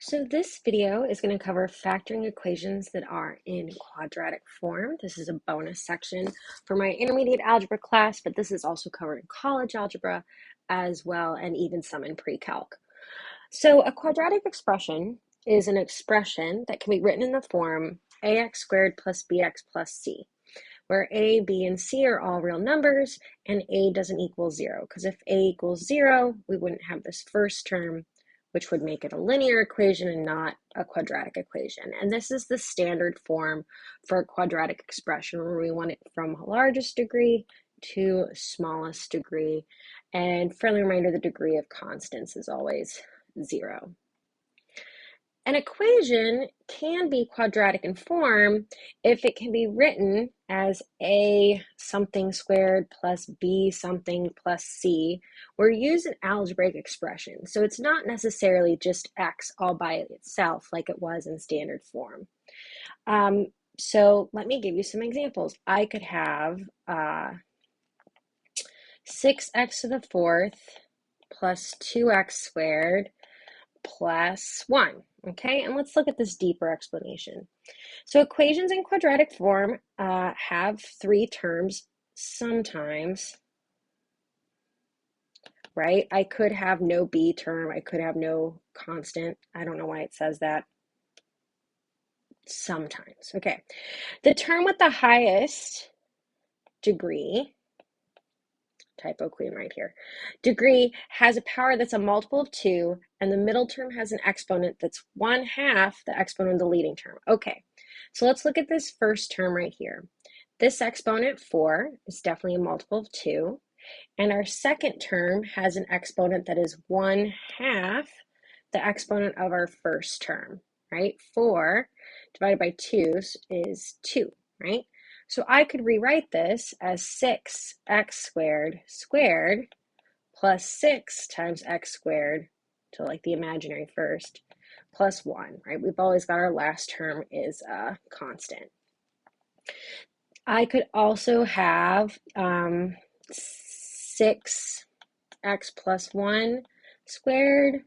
So this video is going to cover factoring equations that are in quadratic form. This is a bonus section for my intermediate algebra class, but this is also covered in college algebra as well, and even some in pre-calc. So a quadratic expression is an expression that can be written in the form ax squared plus bx plus c, where a, b, and c are all real numbers, and a doesn't equal 0, because if a equals 0, we wouldn't have this first term, which would make it a linear equation and not a quadratic equation. And this is the standard form for a quadratic expression, where we want it from largest degree to smallest degree. And friendly reminder, the degree of constants is always 0. An equation can be quadratic in form if it can be written as a something squared plus b something plus c, or use an algebraic expression. So it's not necessarily just x all by itself like it was in standard form. So let me give you some examples. I could have 6x to the fourth plus 2x squared plus 1. Okay, and let's look at this deeper explanation. So equations in quadratic form have 3 terms sometimes, right? I could have no b term, I could have no constant. I don't know why it says that. Sometimes. Okay, the term with the highest degree, typo queen right here, degree has a power that's a multiple of 2, and the middle term has an exponent that's 1/2 the exponent of the leading term. Okay, so let's look at this first term right here. This exponent 4 is definitely a multiple of 2, and our second term has an exponent that is 1/2 the exponent of our first term, right? 4 divided by 2 is 2, right? So I could rewrite this as 6x squared squared plus 6 times x squared, to like the imaginary first, plus 1, right? We've always got our last term is a constant. I could also have 6x plus 1 squared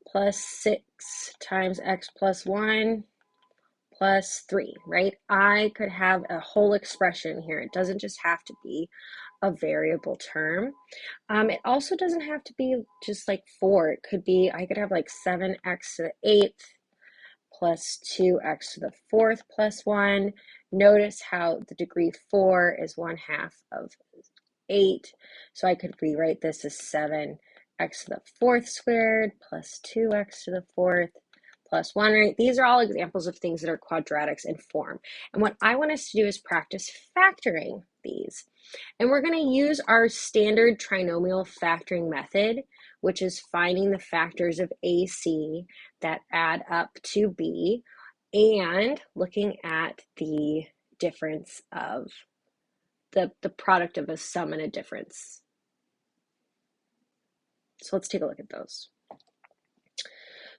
plus 6 times x plus 1 plus 3, right? I could have a whole expression here. It doesn't just have to be a variable term. It also doesn't have to be just like 4. It could be, I could have like 7x to the 8th plus 2x to the 4th plus 1. Notice how the degree 4 is 1/2 of 8. So I could rewrite this as 7x to the 4th squared plus 2x to the 4th plus 1, right? These are all examples of things that are quadratics in form. And what I want us to do is practice factoring these. And we're going to use our standard trinomial factoring method, which is finding the factors of AC that add up to B, and looking at the difference of the product of a sum and a difference. So let's take a look at those.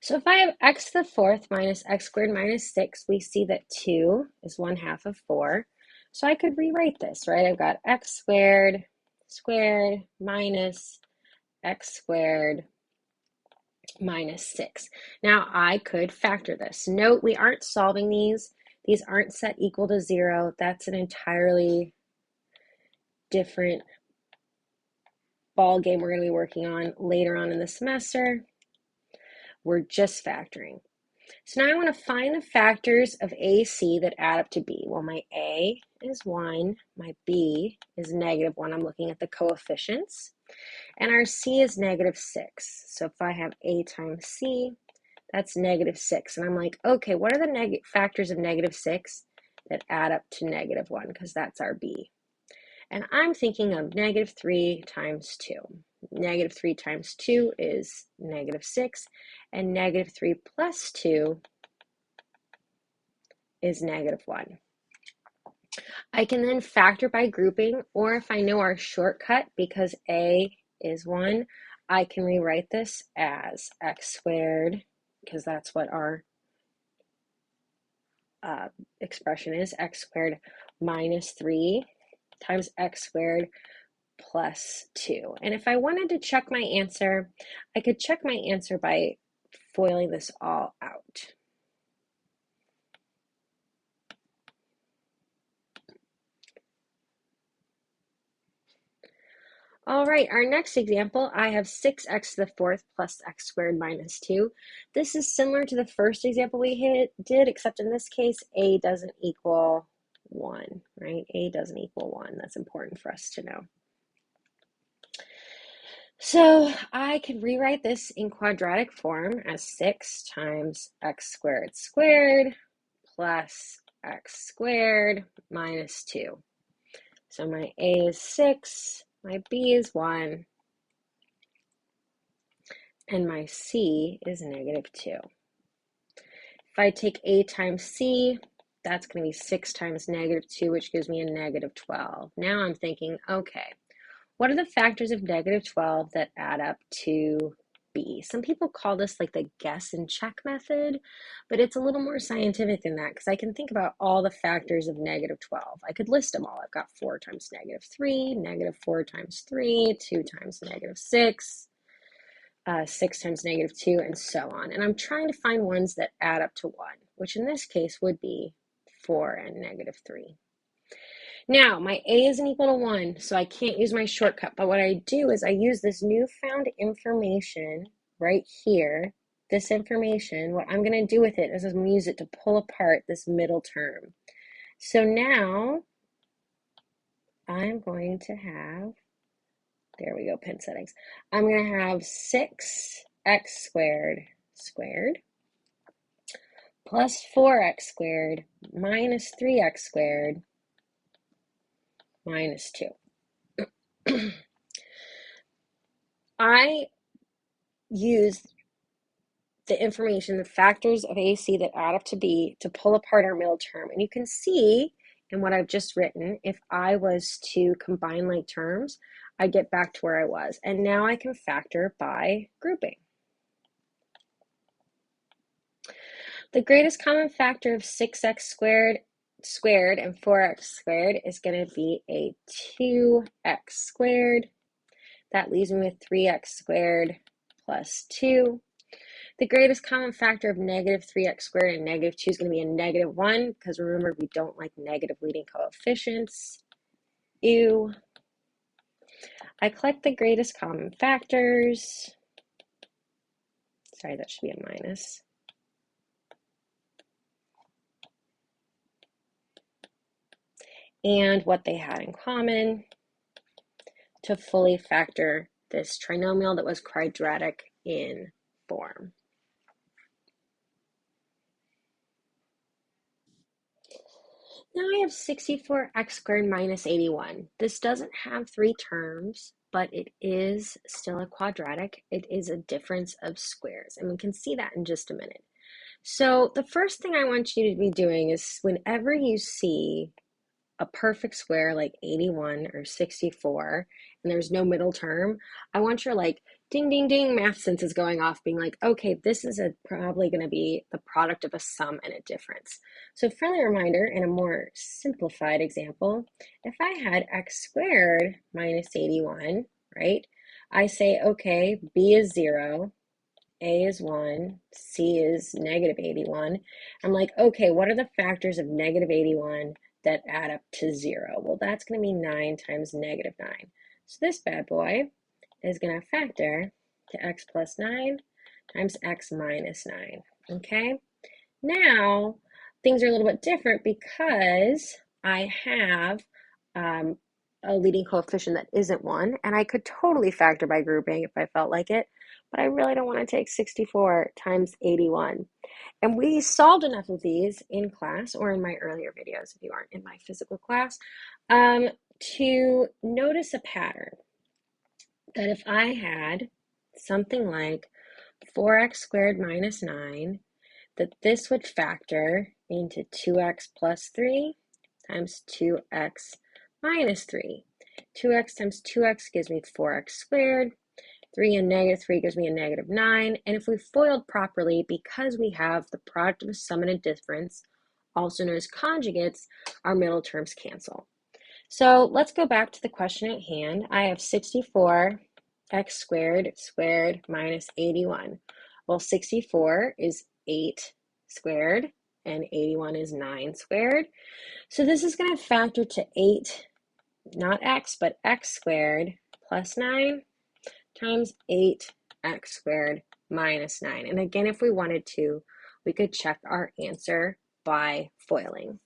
So if I have x to the 4th minus x squared minus 6, we see that 2 is 1/2 of 4. So I could rewrite this, right? I've got x squared squared minus x squared minus 6. Now I could factor this. Note, we aren't solving these. These aren't set equal to 0. That's an entirely different ball game we're going to be working on later on in the semester. We're just factoring. So now I want to find the factors of AC that add up to B. Well, my A is 1, my B is -1. I'm looking at the coefficients. And our C is -6. So if I have A times C, that's -6. And I'm like, okay, what are the factors of -6 that add up to -1? Because that's our B. And I'm thinking of -3 times 2. -3 times 2 is -6, and -3 plus 2 is -1. I can then factor by grouping, or if I know our shortcut, because A is 1, I can rewrite this as x squared, because that's what our expression is, x squared minus 3 times x squared plus 2. And if I wanted to check my answer, I could check my answer by foiling this all out. All right, our next example, I have 6x to the fourth plus x squared minus 2. This is similar to the first example we did, except in this case, a doesn't equal 1, right? A doesn't equal 1. That's important for us to know. So I could rewrite this in quadratic form as 6 times x squared squared plus x squared minus 2. So my a is 6, my b is 1, and my c is negative 2. If I take a times c, that's going to be 6 times negative 2, which gives me a negative 12. Now I'm thinking, okay, what are the factors of negative 12 that add up to b? Some people call this like the guess and check method, but it's a little more scientific than that because I can think about all the factors of negative 12. I could list them all. I've got 4 times negative 3, negative 4 times 3, 2 times negative 6, 6 times negative 2, and so on. And I'm trying to find ones that add up to 1, which in this case would be 4 and negative 3. Now, my a isn't equal to 1, so I can't use my shortcut. But what I do is I use this newfound information right here, this information. What I'm going to do with it is I'm going to use it to pull apart this middle term. So now I'm going to have, there we go, pin settings. I'm going to have 6x squared squared plus 4x squared minus 3x squared minus 2. I use the information, the factors of AC that add up to B to pull apart our middle term. And you can see in what I've just written, if I was to combine like terms, I'd get back to where I was. And now I can factor by grouping. The greatest common factor of 6x squared and 4x squared is going to be a 2x squared. That leaves me with 3x squared plus 2. The greatest common factor of negative 3x squared and negative 2 is going to be a negative 1, because remember, we don't like negative leading coefficients. Ew. I collect the greatest common factors. Sorry, that should be a minus. And what they had in common to fully factor this trinomial that was quadratic in form. Now I have 64x squared minus 81. This doesn't have 3 terms, but it is still a quadratic. It is a difference of squares, and we can see that in just a minute. So the first thing I want you to be doing is whenever you see a perfect square like 81 or 64 and there's no middle term, I want your like ding ding ding math senses going off, being like, okay, this is probably going to be the product of a sum and a difference. So friendly reminder, in a more simplified example, if I had x squared minus 81, right, I say, okay, b is 0, a is 1, c is negative 81. I'm like, okay, what are the factors of negative 81 that add up to 0? Well, that's going to be 9 times negative 9. So this bad boy is going to factor to x plus 9 times x minus 9, okay? Now, things are a little bit different because I have a leading coefficient that isn't 1, and I could totally factor by grouping if I felt like it, but I really don't want to take 64 times 81. And we solved enough of these in class or in my earlier videos, if you aren't in my physical class, to notice a pattern. That if I had something like 4x squared minus 9, that this would factor into 2x plus 3 times 2x minus 3. 2x times 2x gives me 4x squared. 3 and negative 3 gives me a negative 9. And if we FOILed properly, because we have the product of a sum and a difference, also known as conjugates, our middle terms cancel. So let's go back to the question at hand. I have 64x squared minus 81. Well, 64 is 8 squared, and 81 is 9 squared. So this is going to factor to 8, not x, but x squared plus 9 times 8x squared minus 9. And again, if we wanted to, we could check our answer by FOILing.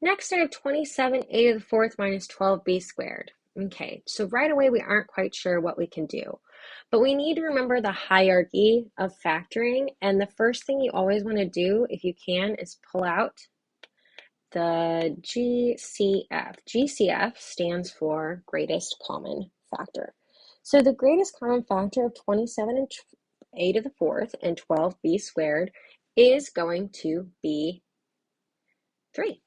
Next, I have 27a to the fourth minus 12b squared. Okay, so right away we aren't quite sure what we can do, but we need to remember the hierarchy of factoring, and the first thing you always want to do, if you can, is pull out the GCF. GCF stands for greatest common factor. So the greatest common factor of 27a to the fourth and 12b squared is going to be 3.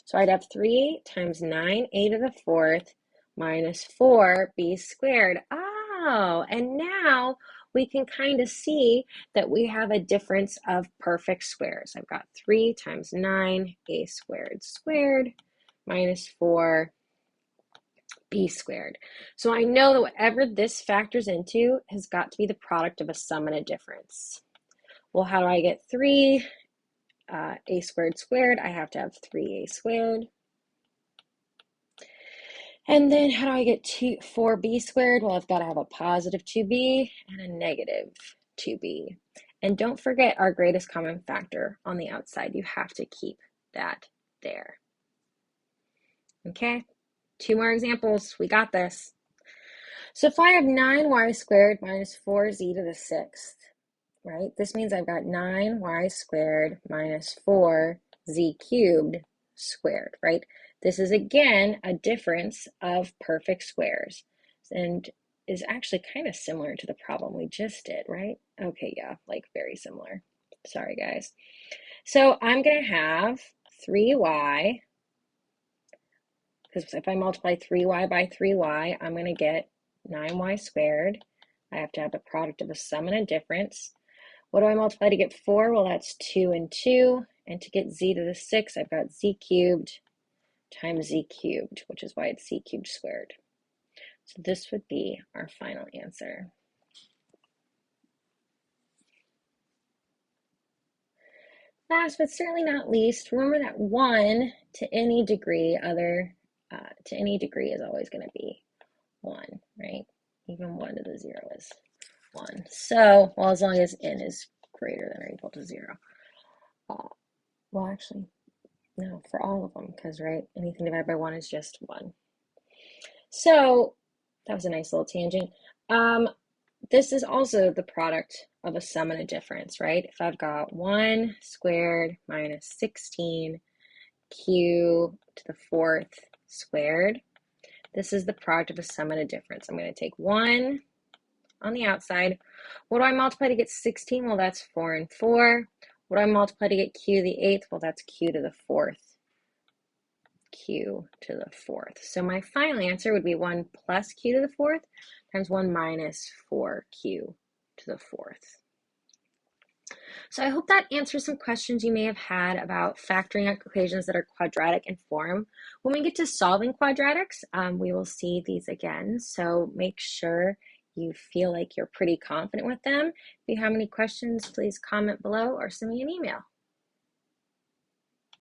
So I'd have 3 times 9a to the fourth minus 4b squared. Oh, and now we can kind of see that we have a difference of perfect squares. I've got 3 times 9a squared minus 4b squared. So I know that whatever this factors into has got to be the product of a sum and a difference. Well, how do I get 3? A squared, I have to have 3a squared. And then how do I get 4b squared? Well, I've got to have a positive 2b and a negative 2b. And don't forget our greatest common factor on the outside. You have to keep that there. Okay, 2 more examples. We got this. So if I have 9y squared minus 4z to the sixth, right? This means I've got 9y squared minus 4z cubed squared, right? This is, again, a difference of perfect squares and is actually kind of similar to the problem we just did, right? Okay, yeah, like very similar. Sorry, guys. So I'm going to have 3y, because if I multiply 3y by 3y, I'm going to get 9y squared. I have to have the product of a sum and a difference. What do I multiply to get 4? Well, that's 2 and 2. And to get z to the 6, I've got z cubed times z cubed, which is why it's c cubed squared. So this would be our final answer. Last but certainly not least, remember that 1 to any degree is always going to be 1, right? Even 1 to the 0 is 1. So, well, as long as n is greater than or equal to 0. Well, actually, no, for all of them, because, right, anything divided by 1 is just 1. So that was a nice little tangent. This is also the product of a sum and a difference, right? If I've got 1 squared minus 16q to the fourth squared, this is the product of a sum and a difference. I'm going to take 1 on the outside. What do I multiply to get 16? Well, that's 4 and 4. What do I multiply to get q to the 8th? Well, that's q to the fourth. Q to the fourth. So my final answer would be 1 plus q to the fourth times 1 minus 4q to the fourth. So I hope that answers some questions you may have had about factoring equations that are quadratic in form. When we get to solving quadratics, we will see these again. So make sure you feel like you're pretty confident with them. If you have any questions, please comment below or send me an email.